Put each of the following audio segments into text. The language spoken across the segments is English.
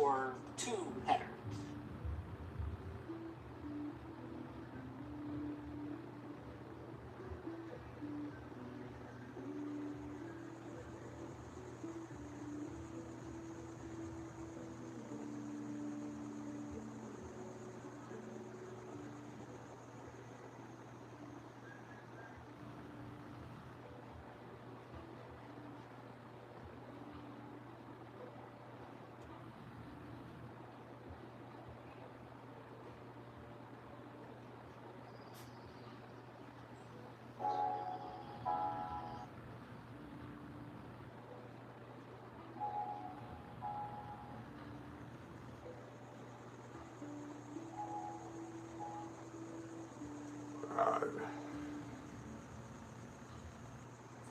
or 2 header.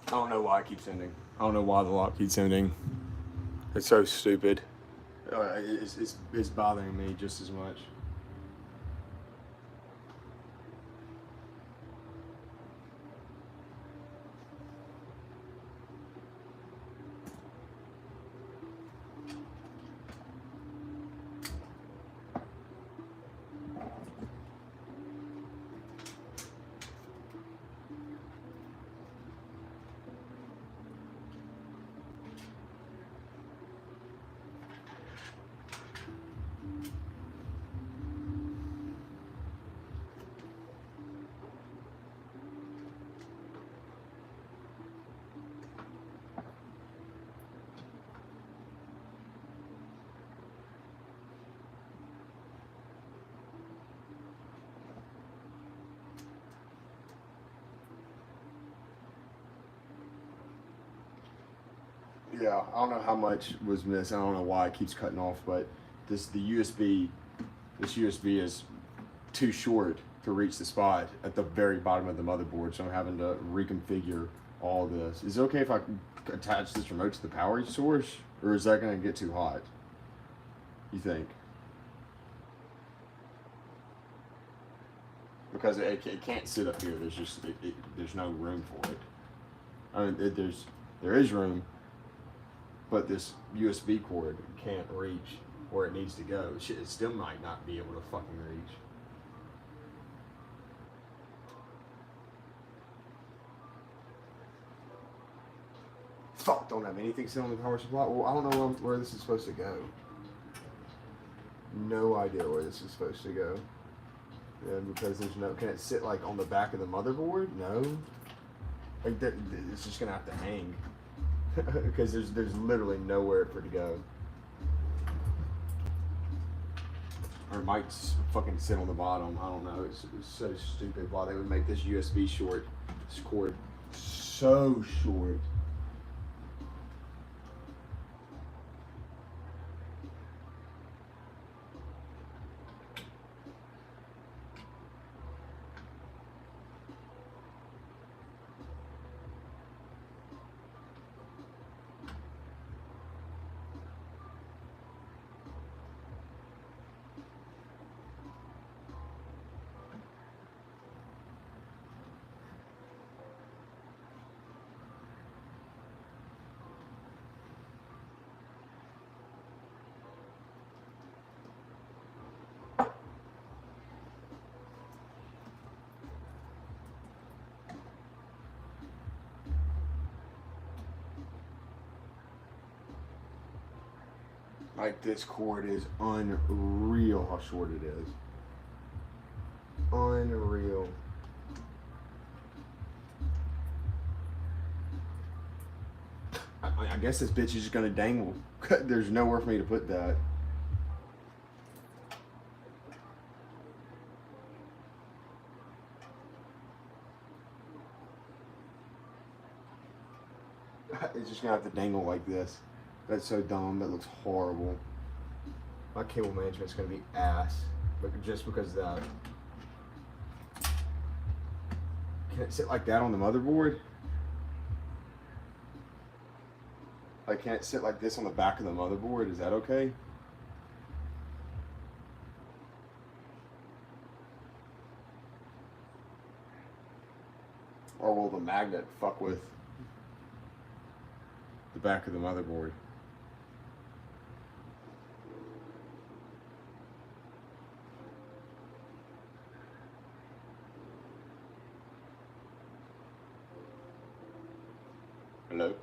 I don't know why it keeps ending. I don't know why the lock keeps ending. It's so stupid. It's bothering me just as much. Yeah, I don't know how much was missed. I don't know why it keeps cutting off, but this USB is too short to reach the spot at the very bottom of the motherboard, so I'm having to reconfigure all this. Is it okay if I attach this remote to the power source, or is that going to get too hot, you think? Because it can't sit up here. There's just there's no room for it. I mean, there is room, but this USB cord can't reach where it needs to go. It still might not be able to fucking reach. Fuck, don't have anything sitting on the power supply. Well, I don't know where this is supposed to go. No idea where this is supposed to go. Yeah, because there's no, can it sit like on the back of the motherboard? No. Like it's just gonna have to hang. Because there's literally nowhere for it to go. Or it might fucking sit on the bottom. I don't know. It's so stupid why they would make this USB this cord so short. Like this cord is unreal how short it is. Unreal. I guess this bitch is just gonna dangle. There's nowhere for me to put that. It's just gonna have to dangle like this. That's so dumb. That looks horrible. My cable management's gonna be ass, but just because of that. Can it sit like that on the motherboard? Like, can it sit like this on the back of the motherboard? Is that okay? Or will the magnet fuck with the back of the motherboard? Hello?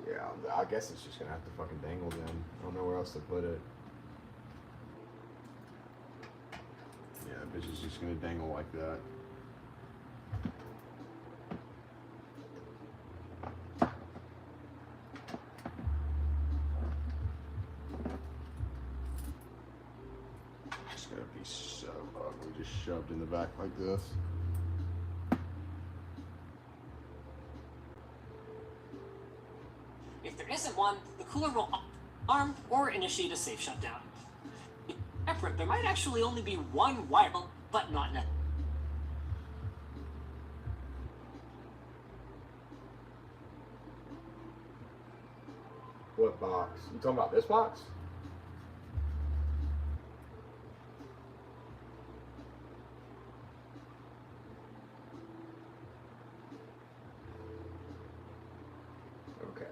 Yeah, I guess it's just gonna have to fucking dangle then. I don't know where else to put it. Yeah, the bitch is just gonna dangle like that. It's gonna be so ugly, just shoved in the back like this. If there isn't one, the cooler will arm or initiate a safe shutdown. Separate, there might actually only be one wire, but not necessarily. What box? You talking about this box? Okay.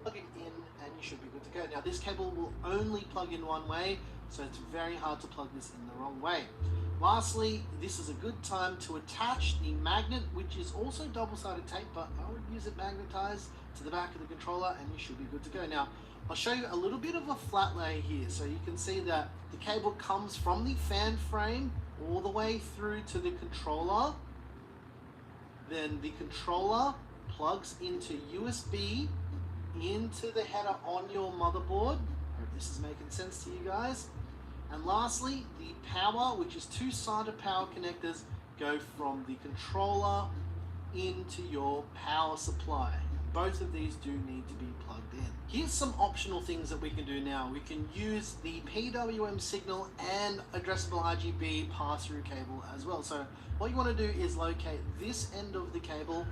Plug it in and you should be good to go. Now this cable will only plug in one way, so it's very hard to plug this in the wrong way. Lastly, this is a good time to attach the magnet, which is also double-sided tape, but I would use it magnetized to the back of the controller and you should be good to go. Now, I'll show you a little bit of a flat lay here, so you can see that the cable comes from the fan frame all the way through to the controller. Then the controller plugs into USB into the header on your motherboard. Hope this is making sense to you guys. And lastly, the power, which is two-sided power connectors, go from the controller into your power supply. Both of these do need to be plugged in. Here's some optional things that we can do now. We can use the PWM signal and addressable RGB pass-through cable as well. So what you want to do is locate this end of the cable.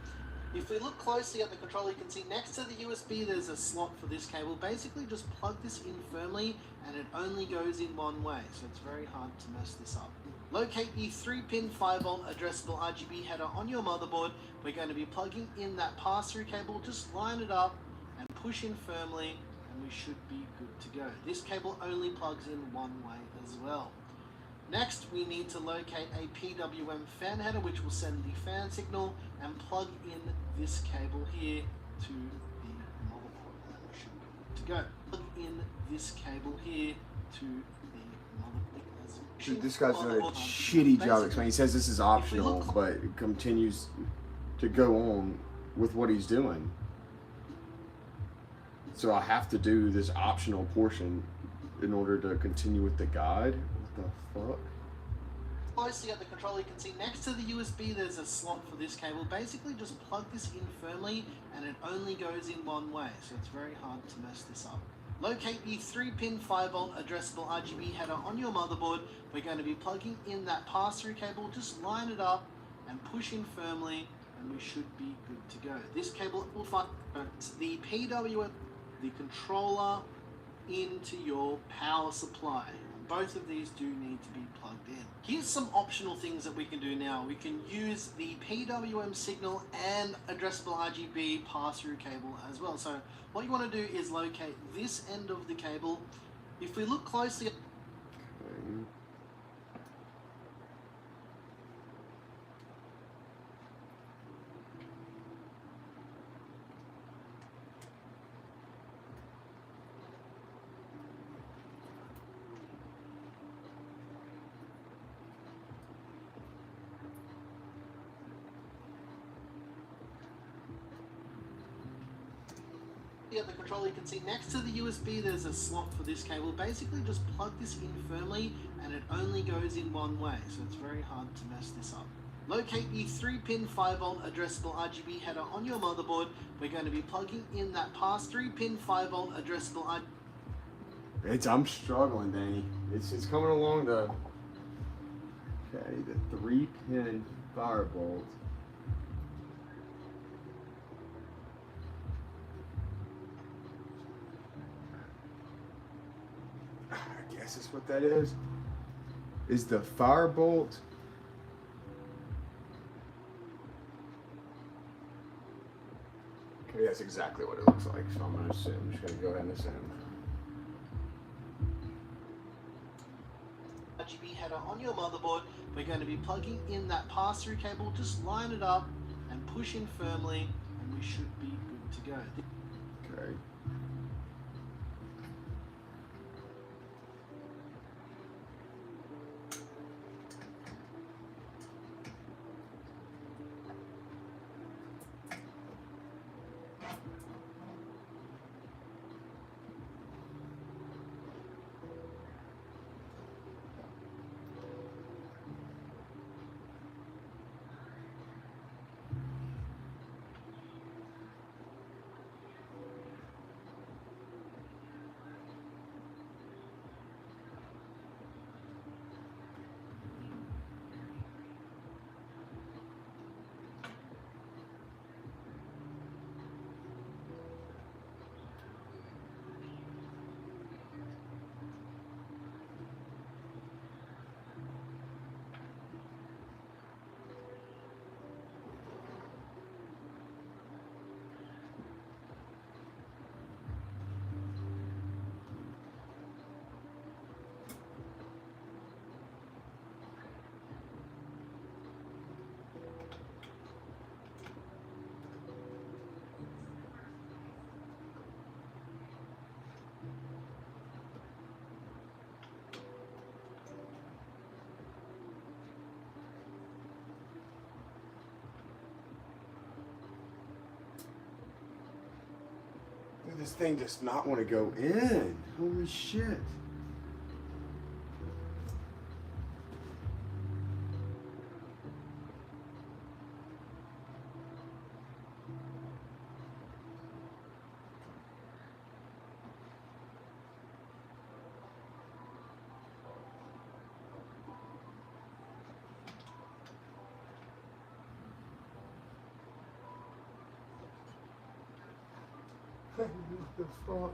If we look closely at the controller, you can see next to the USB there's a slot for this cable. Basically just plug this in firmly and it only goes in one way, so it's very hard to mess this up. Locate the 3-pin 5V addressable RGB header on your motherboard. We're going to be plugging in that pass-through cable. Just line it up and push in firmly and we should be good to go. This cable only plugs in one way as well. Next, we need to locate a PWM fan header, which will send the fan signal, and plug in this cable here to the motherboard. And we should be good to go. Plug in this cable here to the motherboard. Dude, this guy's doing a shitty job explaining. He says this is optional, but continues to go on with what he's doing. So I have to do this optional portion in order to continue with the guide. What the fuck? Closely at the controller, you can see next to the USB there's a slot for this cable. Basically just plug this in firmly and it only goes in one way, so it's very hard to mess this up. Locate the 3-pin 5V addressable RGB header on your motherboard. We're going to be plugging in that pass-through cable. Just line it up and push in firmly and we should be good to go. This cable will find the PWM, the controller, into your power supply. Both of these do need to be plugged in. Here's some optional things that we can do now. We can use the PWM signal and addressable RGB pass-through cable as well. So what you want to do is locate this end of the cable. If we look closely at the controller, you can see next to the USB there's a slot for this cable. Basically just plug this in firmly and it only goes in one way, so it's very hard to mess this up. Locate the 3-pin 5V addressable RGB header on your motherboard. We're going to be plugging in that past 3-pin 5V addressable RGB. I'm struggling, Danny. It's coming along the 3-pin firebolt. I guess that's what that is. Is the firebolt? Okay, that's exactly what it looks like. So I'm just gonna go ahead and assume. on your motherboard. We're going to be plugging in that pass-through cable. Just line it up and push in firmly, and we should be good to go. Okay. Dude, this thing does not want to go in. Holy shit. What the fuck?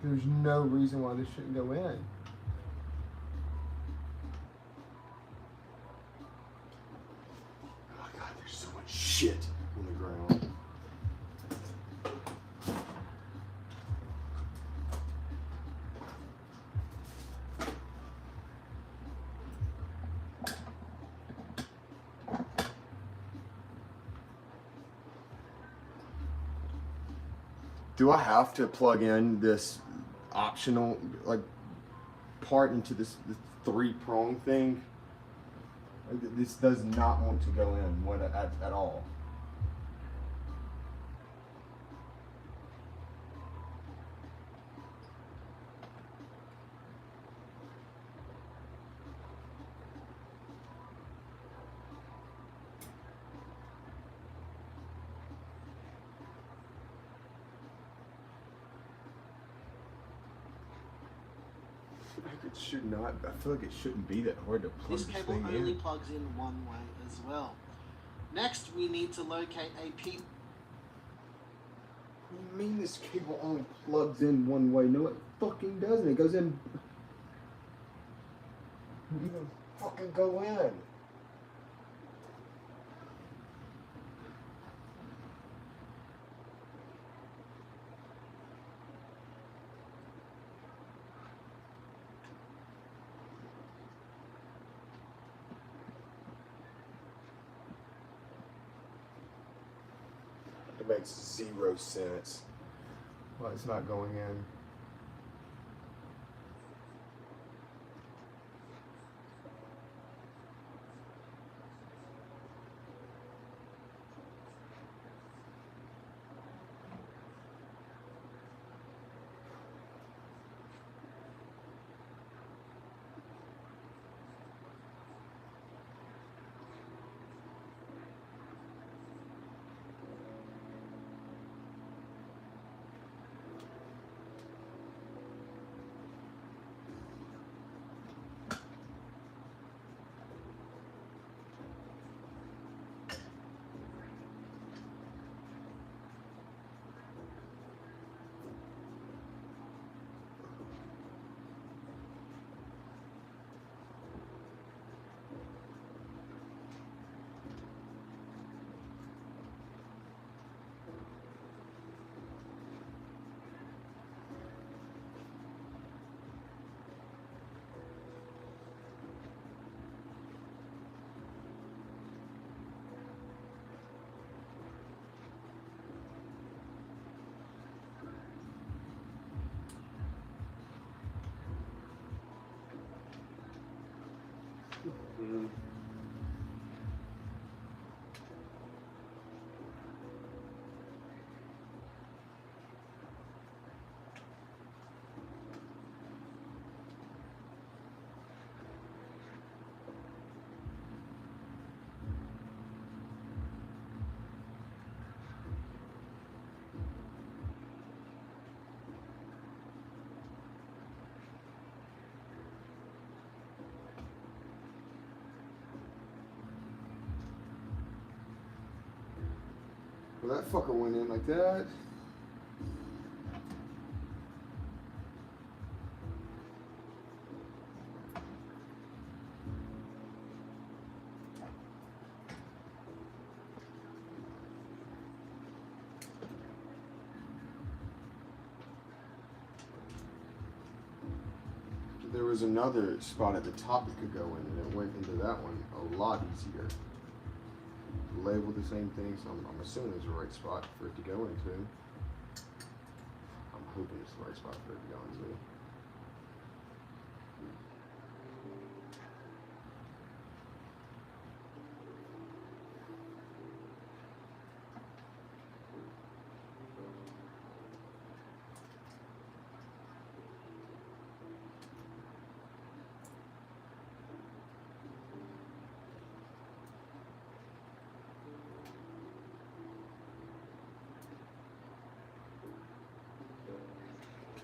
There's no reason why this shouldn't go in. Oh god, there's so much shit on the ground. Do I have to plug in this optional like part into this 3-prong thing? This does not want to go in at all. It should not. I feel like it shouldn't be that hard to plug This this cable thing only in. plugs in one way as well. Next, we need to locate a P. What do you mean this cable only plugs in one way? No, it fucking doesn't. It goes in. It doesn't even fucking go in. It makes 0 sense. Why it's not going in. Mhm. Well, that fucker went in like that. There was another spot at the top that could go in, and it went into that one a lot easier. Labeled the same thing, so I'm assuming it's the right spot for it to go into. I'm hoping it's the right spot for it to go into.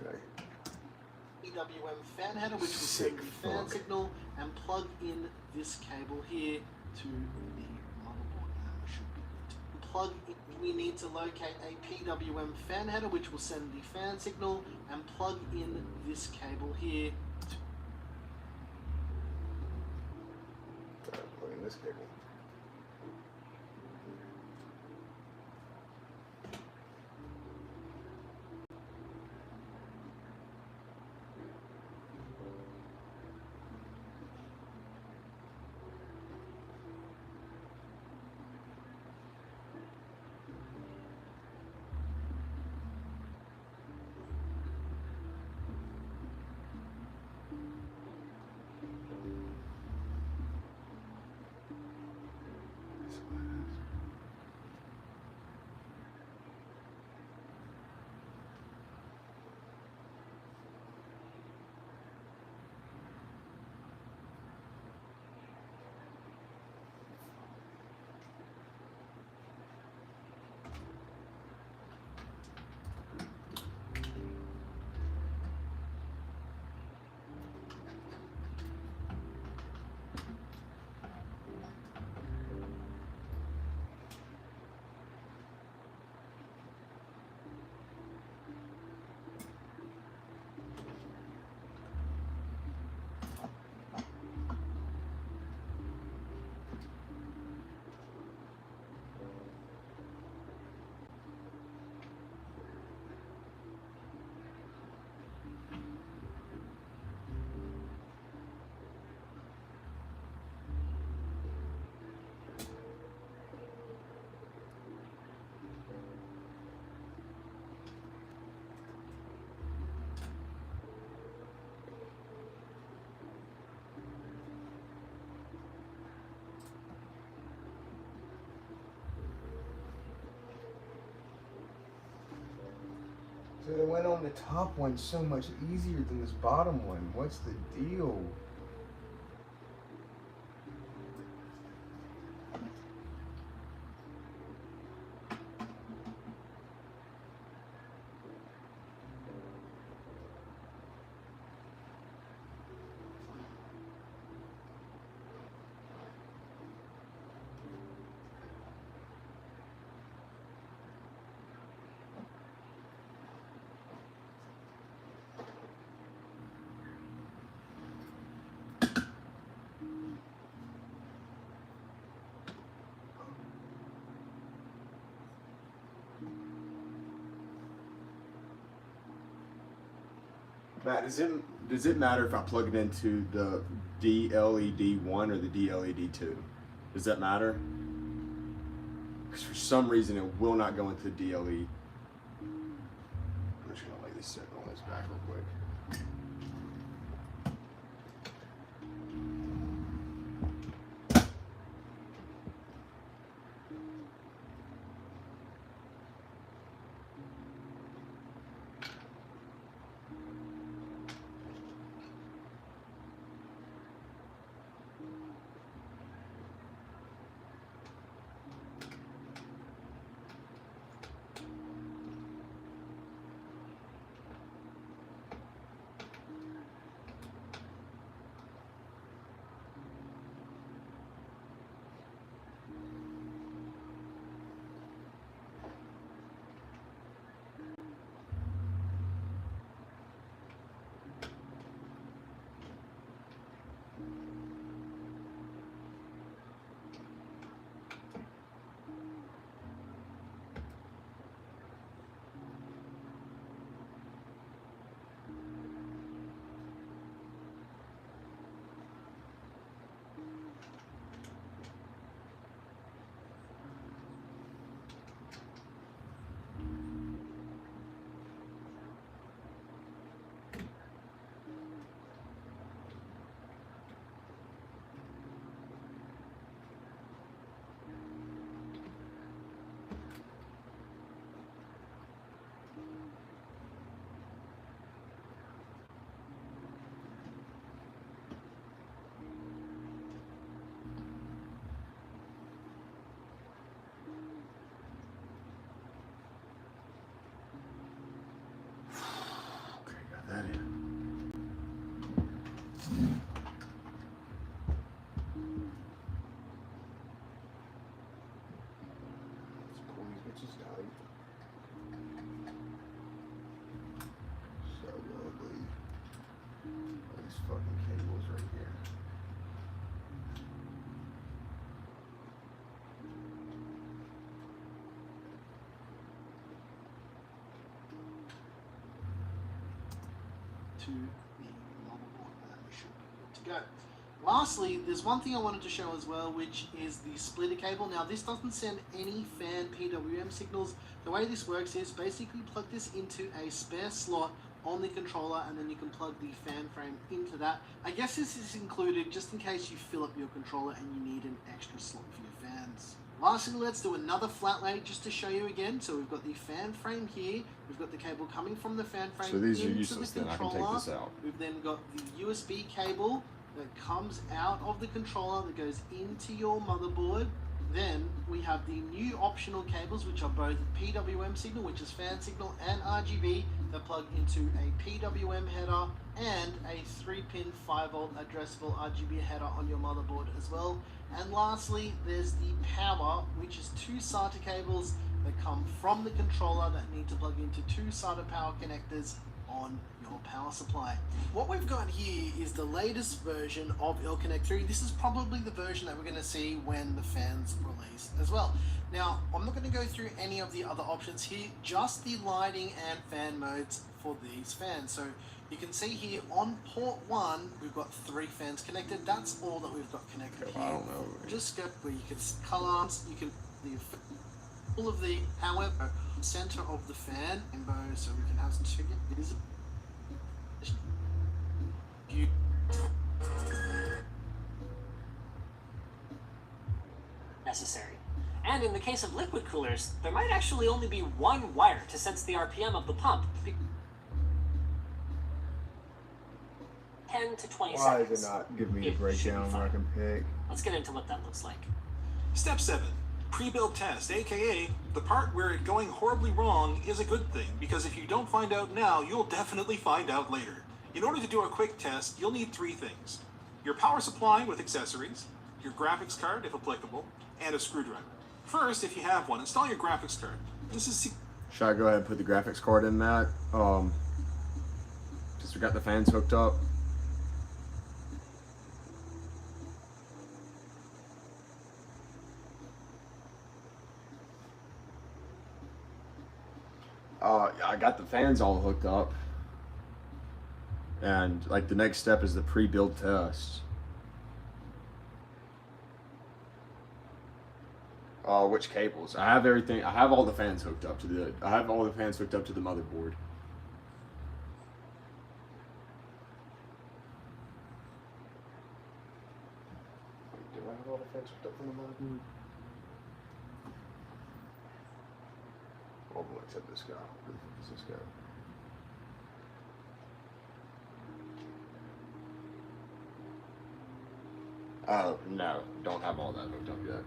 Okay. PWM fan header, which will send the fan signal, and plug in this cable here to the motherboard, and we should be good. Plug in, we need to locate a PWM fan header, which will send the fan signal, and plug in this cable here. Plug in this cable. So it went on the top one so much easier than this bottom one. What's the deal? Matt, does it matter if I plug it into the DLED1 or the DLED2? Does that matter? Because for some reason it will not go into the DLE. I'm just gonna lay this signal on this back real quick. into the motherboard, and we should be good to go. Lastly, there's one thing I wanted to show as well, which is the splitter cable. Now, this doesn't send any fan PWM signals. The way this works is basically plug this into a spare slot on the controller, and then you can plug the fan frame into that. I guess this is included just in case you fill up your controller and you need an extra slot for your fans. Lastly, let's do another flat lay just to show you again. So we've got the fan frame here. We've got the cable coming from the fan frame So these are into useless the then, I can controller. take this out. We've then got the USB cable that comes out of the controller that goes into your motherboard. Then we have the new optional cables, which are both PWM signal, which is fan signal, and RGB that plug into a PWM header and a 3-pin 5-volt addressable RGB header on your motherboard as well. And lastly, there's the power, which is 2 SATA cables that come from the controller that need to plug into 2 SATA power connectors on your power supply. What we've got here is the latest version of IlConnect 3. This is probably the version that we're going to see when the fans release as well. Now, I'm not going to go through any of the other options here, just the lighting and fan modes for these fans. So you can see here on port 1, we've got 3 fans connected. That's all that we've got connected here. I don't know. Just go where you can colors, you can all of the, however, center of the fan rainbow, so we can have some figure is you necessary. And in the case of liquid coolers, there might actually only be one wire to sense the RPM of the pump. 10 to 20 Why seconds. does it not give me the It should breakdown be where I fine. can pick? Let's get into what that looks like. Step 7. Pre-build test, aka the part where it going horribly wrong is a good thing, because if you don't find out now, you'll definitely find out later. In order to do a quick test, you'll need 3 things. Your power supply with accessories, your graphics card if applicable, and a screwdriver. First, if you have one, install your graphics card. This is Should I go ahead and put the graphics card in that? Since we got the fans hooked up. I got the fans all hooked up. And like the next step is the pre-build test. Which cables? I have everything. I have all the fans hooked up to the. I have all the fans hooked up to the motherboard. Do I have all the fans hooked up from the motherboard? Oh, except this guy. Where the fuck is this guy? No, don't have all that hooked up yet.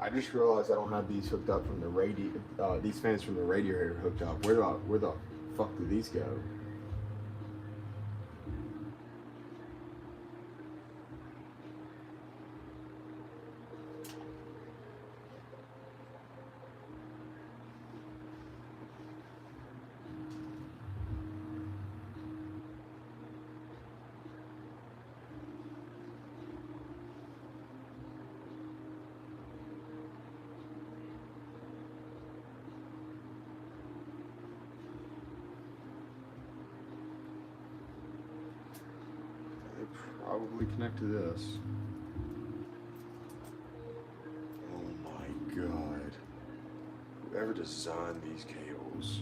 I just realized I don't have these hooked up from the radio. These fans from the radiator hooked up. Where the fuck do these go? Probably connect to this. Oh my god. Whoever designed these cables.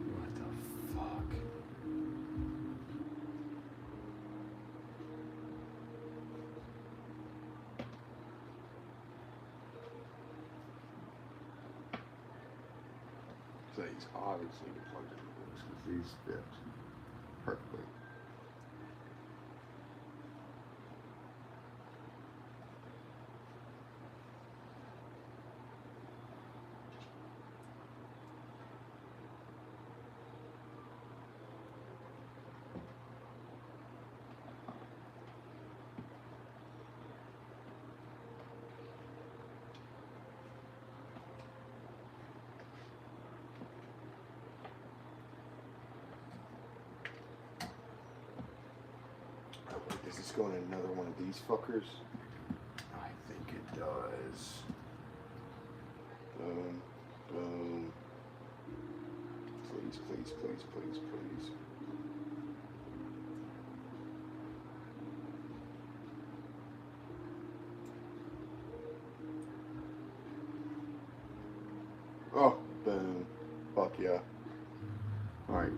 What the fuck? So these obviously get plugged into this because these fit perfectly. Oh, wait, does this go in another one of these fuckers? I think it does. Boom, boom. Please, please, please, please, please. Oh, boom. Fuck yeah. Alright.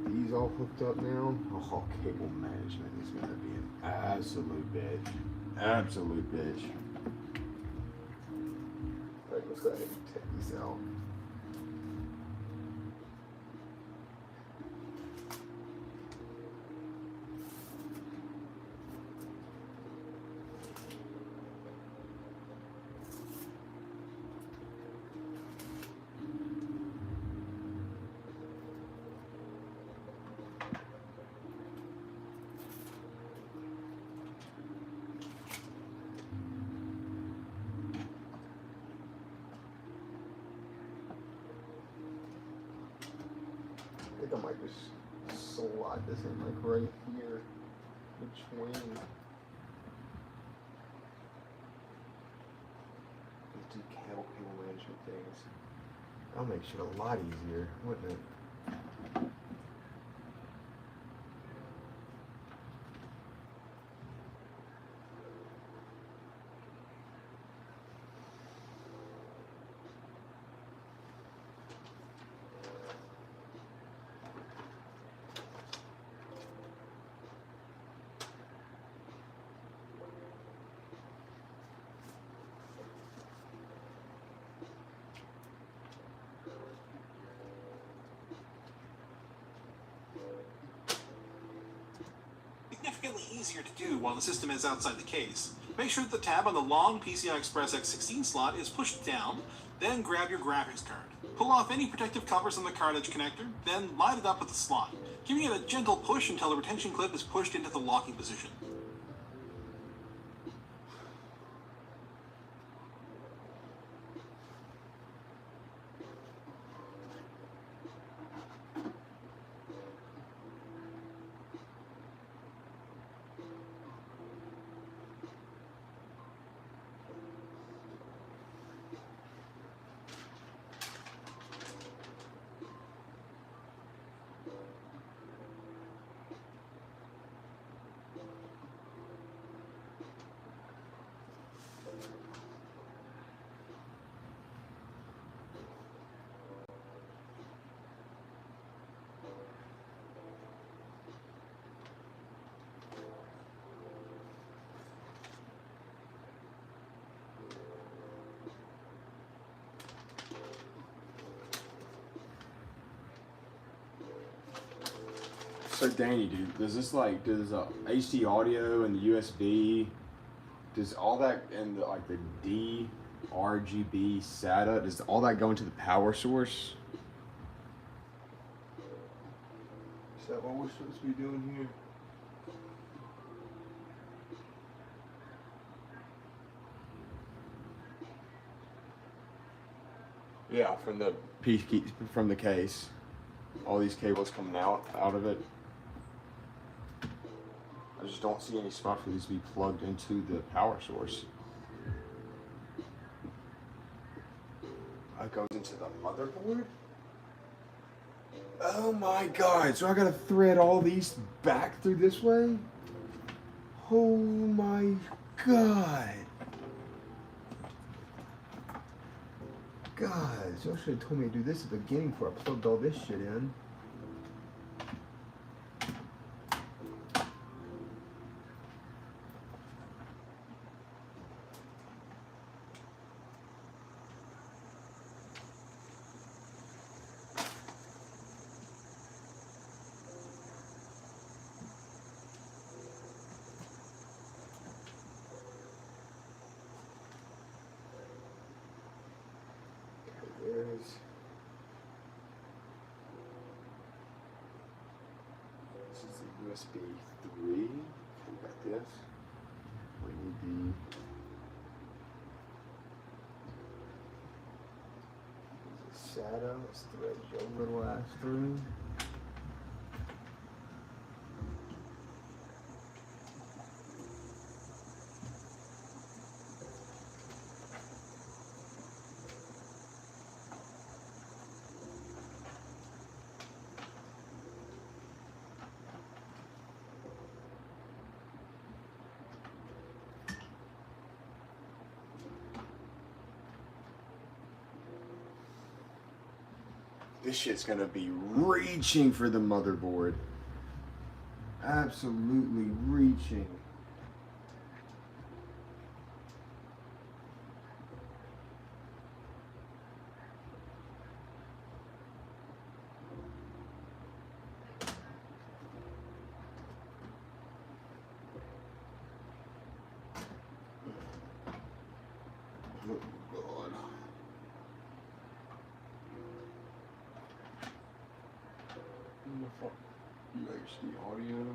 These all hooked up now. Oh, cable management is gonna be an absolute bitch. Absolute bitch. Alright, let's go ahead and take these out. I think I might just slide this in like right here between these two cable management things. That'll make shit a lot easier, wouldn't it? Significantly easier to do while the system is outside the case. Make sure that the tab on the long PCI Express X16 slot is pushed down, then grab your graphics card. Pull off any protective covers on the card edge connector, then line it up with the slot, giving it a gentle push until the retention clip is pushed into the locking position. So Danny, dude, does HD audio and the USB, does all that and the D, RGB, SATA, does all that go into the power source? Is that what we're supposed to be doing here? Yeah, from the case, all these cables coming out of it. I just don't see any spot for these to be plugged into the power source. It goes into the motherboard? Oh my god, so I gotta thread all these back through this way? Oh my god. God, y'all should have told me to do this at the beginning before I plugged all this shit in. This is the USB 3. We got this. We need the SATA. Let's thread your little ass through. this shit's gonna be reaching for the motherboard. Absolutely reaching. Oh God. UHD audio.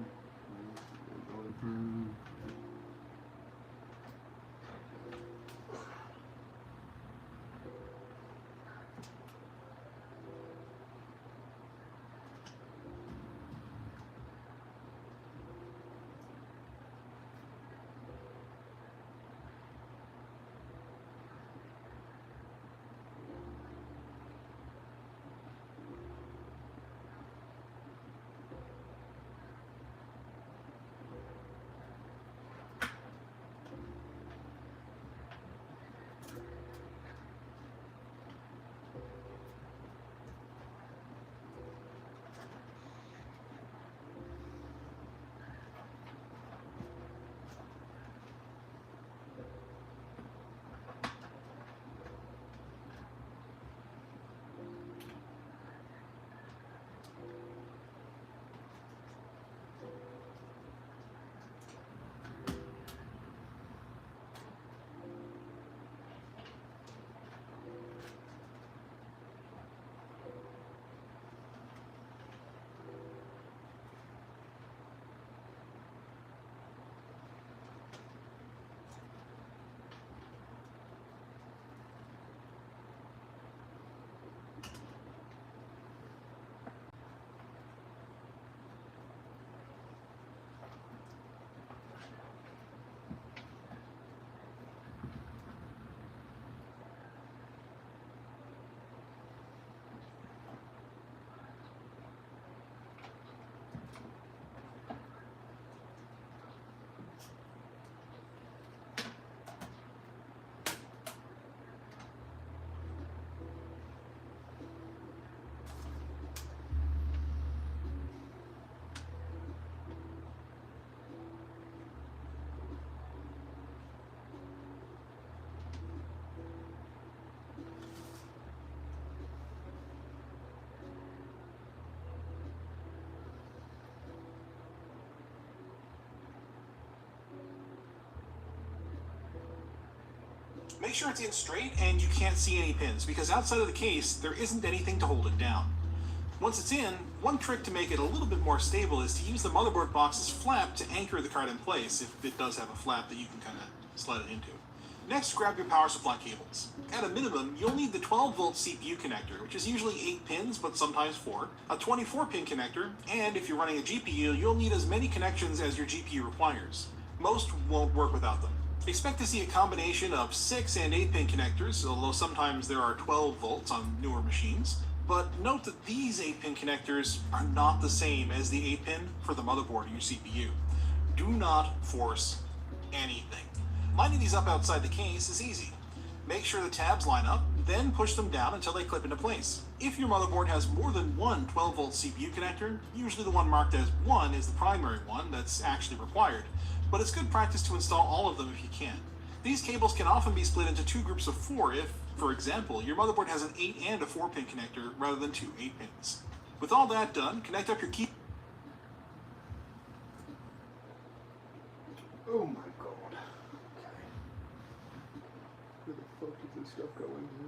Make sure it's in straight and you can't see any pins, because outside of the case, there isn't anything to hold it down. Once it's in, one trick to make it a little bit more stable is to use the motherboard box's flap to anchor the card in place, if it does have a flap that you can kind of slide it into. Next, grab your power supply cables. At a minimum, you'll need the 12-volt CPU connector, which is usually 8 pins, but sometimes 4, a 24-pin connector, and if you're running a GPU, you'll need as many connections as your GPU requires. Most won't work without them. Expect to see a combination of 6 and 8-pin connectors, although sometimes there are 12 volts on newer machines. But note that these 8-pin connectors are not the same as the 8-pin for the motherboard of your CPU. Do not force anything. Lining these up outside the case is easy. Make sure the tabs line up, then push them down until they clip into place. If your motherboard has more than one 12-volt CPU connector, usually the one marked as 1 is the primary one that's actually required. But it's good practice to install all of them if you can. These cables can often be split into 2 groups of 4 if, for example, your motherboard has an 8 and a 4-pin connector rather than 2 8-pins. With all that done, connect up your key. Oh my God. Okay. Where the fuck is this stuff going to?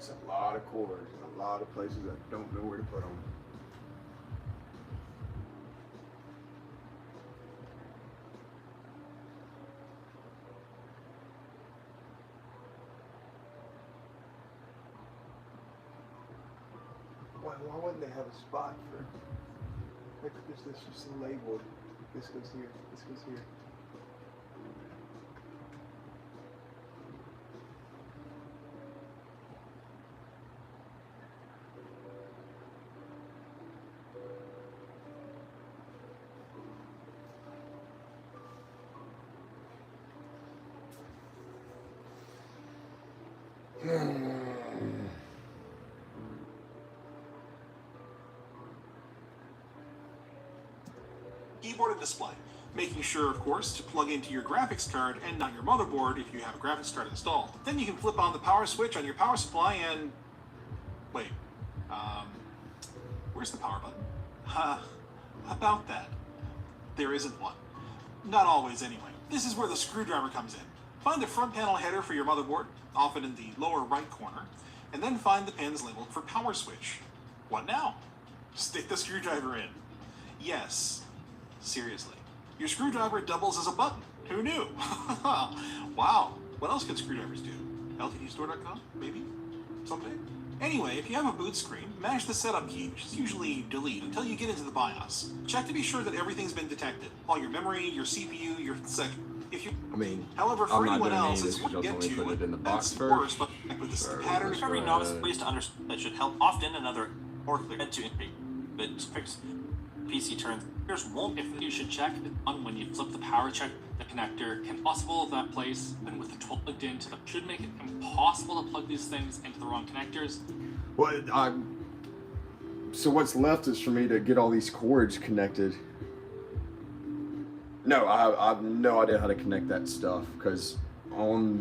That's a lot of cords and a lot of places I don't know where to put them. Why wouldn't they have a spot for? Like this just labeled. This goes here. This goes here. Keyboard and display. Making sure, of course, to plug into your graphics card and not your motherboard if you have a graphics card installed. Then you can flip on the power switch on your power supply and... Wait. Where's the power button? About that. There isn't one. Not always, anyway. This is where the screwdriver comes in. Find the front panel header for your motherboard, often in the lower right corner, and then find the pins labeled for power switch. What now? Stick the screwdriver in. Yes. Seriously. Your screwdriver doubles as a button. Who knew? Wow. What else can screwdrivers do? LTDstore.com? Maybe? Someday? Anyway, if you have a boot screen, mash the setup key, which is usually delete, until you get into the BIOS. Check to be sure that everything's been detected. All your memory, your CPU, your if you... However, for anyone else, it's what you get to put it in the box that's first. worse, but with this pattern... Every novice ways to understand that should help. Often another or clear to integrate, but fix PC turns. Here's one if you should check on when you flip the power check the connector. Can possible that place and with the 12 plugged into the should make it impossible to plug these things into the wrong connectors. Well, so what's left is for me to get all these cords connected. No, I have no idea how to connect that stuff because on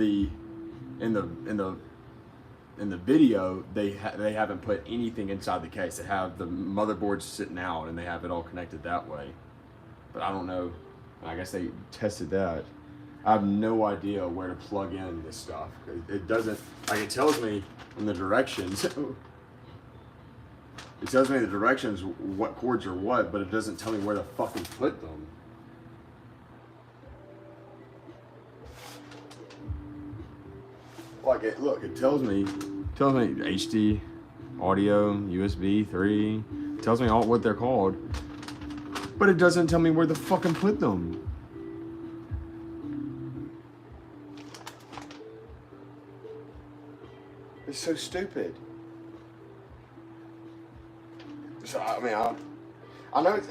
in the video they haven't put anything inside the case. They have the motherboard sitting out and they have it all connected that way. But I don't know. I guess they tested that. I have no idea where to plug in this stuff. It doesn't, like, it tells me in the directions. It tells me the directions, what cords are what, but it doesn't tell me where to fucking put them. Like, it tells me HD, audio, USB 3, it tells me all what they're called, but it doesn't tell me where to fucking put them. It's so stupid. So I mean, I know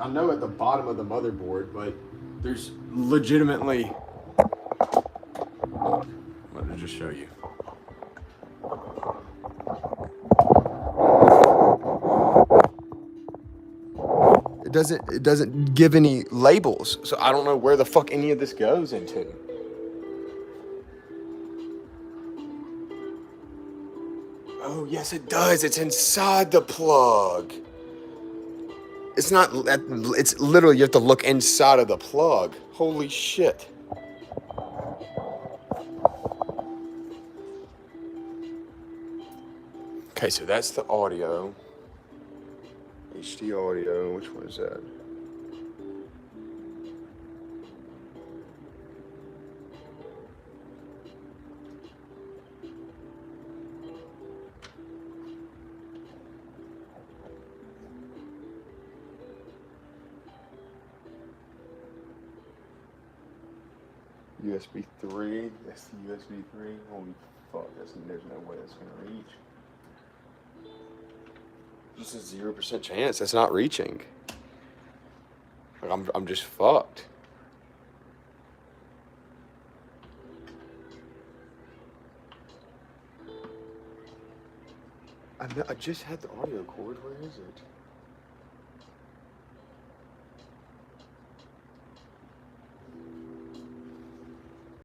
I know at the bottom of the motherboard, but there's legitimately. Let me just show you. It doesn't give any labels, so I don't know where the fuck any of this goes into. Oh, yes, it does. It's inside the plug. It's not, it's literally, you have to look inside of the plug. Holy shit. Okay, so that's the audio. HD audio, which one is that? USB 3, that's the USB 3. Holy fuck, there's no way that's gonna reach. Just a 0% chance that's not reaching. Like I'm just fucked. I just had the audio cord. Where is it?